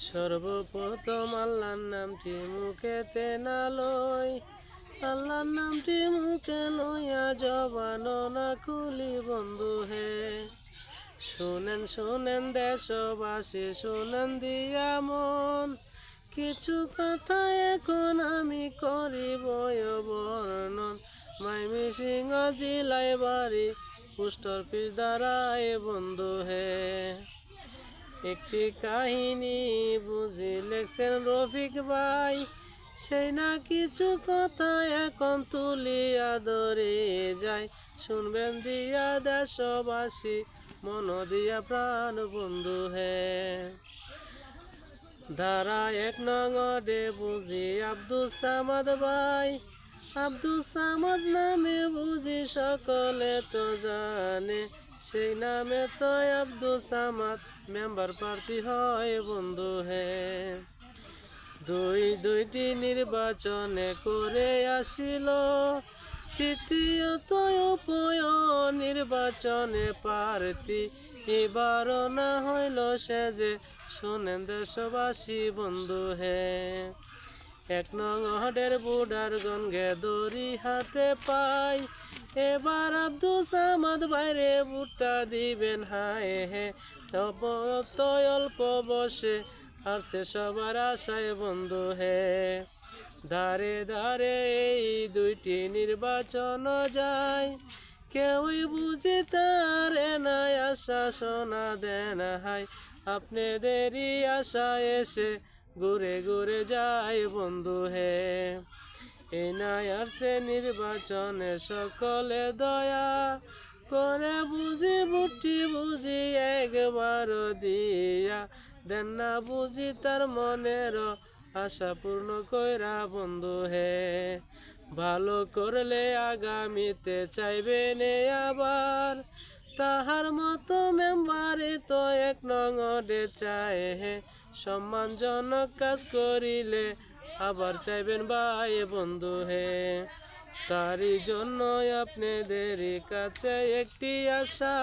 সর্বপ্রথম আল্লাহর নামটি মুখেতে না লই, আল্লাহর নামটি মুখে লইয়া জবান না খুলি বন্ধু হে। শুনেন শুনেন দেশবাসী, শুনেন দিয়া মন, কিছু কথা এখন আমি করিব বর্ণন। ময়মনসিংহ জেলায় বাড়ি, পোস্ট অফিস দ্বারায় বন্ধু হে। একটি কাহিনী বুঝি লেখছেন রফিক ভাই, সেই না কিছু কথা এখন তুলিয়া ধরে যায়। শুনবেন দিয়া দেশবাসী, মন দিয়া প্রাণ বন্ধু হে। ধারা 1 নং ওয়ার্ডে বুঝি আব্দুল সামাদ ভাই, আব্দুল সামাদ নামে বুঝি সকলে তো জানে, সেই নামে তো আব্দুল সামাদ মেম্বার প্রার্থী হয় বন্ধু হে। দুইটি নির্বাচনে করে আসিল, তৃতীয়ত নির্বাচনে প্রার্থী এবারও না হইল সে যে। শোনেন দেশবাসী বন্ধু হে। 1 নং ওয়ার্ডের বুডারগণ দড়ি হাতে পাই, এবার আব্দুল সামাদ বাইরে ভোটটা দিবেন হায় হে। অল্প বসে আসছে সবার আশায় বন্ধু হে। ধারে ধারে এই দুইটি নির্বাচন যায়, কেউই বুঝি তার নাই আশা শোনা দেন হাই। আপনাদেরই আশা এসে ঘুরে ঘুরে যায় বন্ধু হে। এই নাই আসছে নির্বাচনে সকলে দয়া করে, বুঝি বুটি বুঝি একবার দিয়া দেন না বুঝি তার মনের আশা পূর্ণ কইরা বন্ধু হে। ভালো করলে আগামীতে চাইবেন আবার, তাহার মতো মেম্বারে তো 1 নং ওয়ার্ডে চায় হে। সম্মানজনক কাজ করিলে আবার চাইবেন ভাই বন্ধু হে। তারই জন্য আপনাদের কাছে একটি আশা,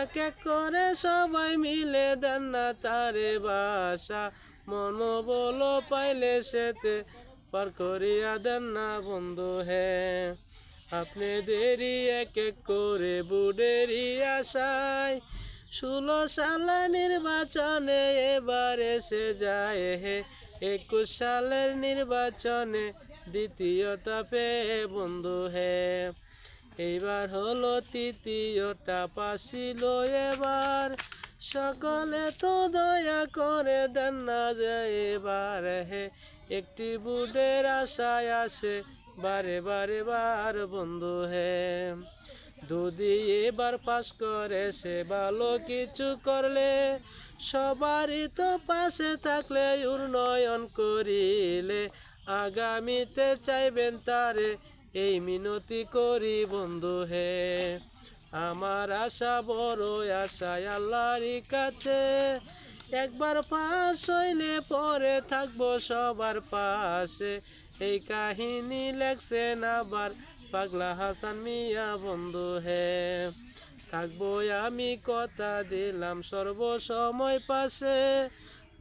এক এক করে সবাই মিলে দেন না তারে বাসা। মনোবল পাইলে সেতে পার করিয়া দেন না বন্ধু হে। আপনাদেরই এক এক করে বুডেরই আশায় 16 সালে নির্বাচনে এবার এসে যায় হে। 21 সালের নির্বাচনে দ্বিতীয়টা পেয়ে বন্ধু হে। এইবার হলো তৃতীয়টা পাসিল এবার, সকলে তো দয়া করে দেন না যে এবার হে। একটি বুডের আশায় আসে বারে বারে বার বন্ধু হে। যদি এবার পাস করে সে ভালো কিছু করলে, সবারই তো পাশে থাকলে উন্নয়ন করিলে, আগামীতে চাইবেন তারে এই মিনতি করি বন্ধু হে। আমার আশা বড় আশায় আল্লাহর কাছে, একবার পাস হইলে পরে থাকবো সবার পাশে। এই কাহিনী লেখছেন আবার পাগলা হাসান মিয়া বন্ধু হে। থাকবো আমি কথা দিলাম সর্বসময় পাশে,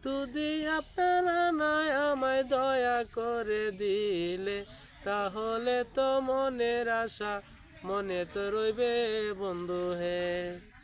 যদি আপনারা নাই আমায় দয়া করে দিলে, তাহলে তো মনের আশা মনে তো রইবে বন্ধু হে।